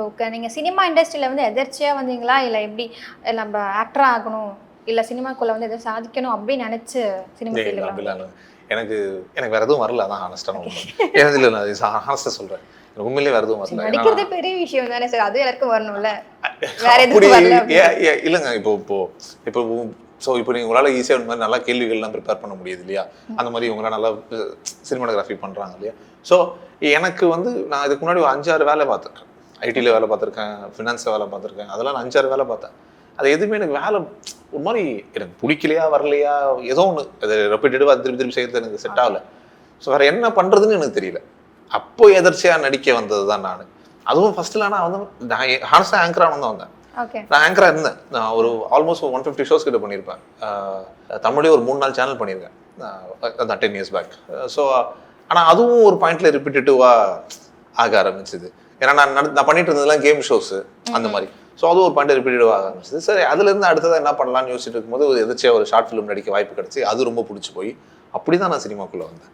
Okay. நீங்கள் cinema இண்டஸ்ட்ரியில் வந்து எதர்ச்சியாக வந்தீங்களா, இல்லை எப்படி நம்ம ஆக்டராக ஆகணும், இல்லை சினிமாக்குள்ளே வந்து எதை சாதிக்கணும் அப்படின்னு நினச்சி சினிமா ஃபீல்டுல அப்படிலாம் எனக்கு வேற எதுவும் வரல. அதான் ஹானஸ்டான உண்மை. இல்லை நான் ஹானஸ்டாக சொல்கிறேன், எனக்கு உண்மையிலேயே வேற எதுவும் வரல. நடிக்கிறது பெரிய விஷயம் தானே சார், அது எல்லாருக்கும் வரணும்ல. அப்படி இல்லைங்க. இப்போ ஸோ இப்போ நீங்கள் உங்களால் ஈஸியாக இந்த மாதிரி நல்லா கேள்விகள்லாம் ப்ரிப்பேர் பண்ண முடியுது இல்லையா? அந்த மாதிரி உங்களால் நல்லா சினிமாட்டோகிராஃபி பண்ணுறாங்க இல்லையா? ஸோ எனக்கு வந்து நான் இதுக்கு முன்னாடி ஒரு 5-6 வேலை பார்த்துருக்கேன். ஐடியில் வேலை பார்த்துருக்கேன், ஃபினான்ஸில் வேலை பார்த்துருக்கேன். அதெல்லாம் நான் 5-6 வேலை பார்த்தேன். அது எதுவுமே எனக்கு வேலை ஒரு மாதிரி எனக்கு பிடிக்கலையா வரலையா ஏதோ ஒன்று அது ரெப்பிட்டேட்டிவாக திருப்பி செய்யறது எனக்கு செட் ஆகலை. ஸோ வேறு என்ன பண்ணுறதுன்னு எனக்கு தெரியல. அப்போ எதர்ச்சியாக நடிக்க வந்தது தான் நான். அதுவும் ஃபஸ்ட்டில் நான் வந்து நான் ஹானஸ்டாக ஆங்கராக தான் வந்தேன். நான் ஆங்கராக இருந்தேன். நான் ஒரு ஆல்மோஸ்ட் 150 ஷோஸ் கிட்ட பண்ணியிருப்பேன். தமிழே ஒரு 3-4 சேனல் பண்ணியிருக்கேன். அதான் 10 years பேக். ஸோ ஆனால் அதுவும் ஒரு பாயிண்ட்ல ரிப்பீட்டேட்டிவாக ஆக ஆரம்பிச்சுது. ஏன்னா நான் பண்ணிட்டு இருந்ததுலாம் கேம் ஷோஸு அந்த மாதிரி. ஸோ அதுவும் ஒரு பாயிண்ட் ரிப்பீட்டேட்டிவாக ஆக ஆரம்பிச்சது. சரி, அதுலேருந்து அடுத்ததாக என்ன பண்ணலாம்னு யோசிச்சுட்டு இருக்கும்போது எதாச்சும் ஒரு ஷார்ட் ஃபிலிம் நடிக்க வாய்ப்பு கிடச்சி அது ரொம்ப பிடிச்சி போய் அப்படி தான் நான் சினிமாக்குள்ளே வந்தேன்.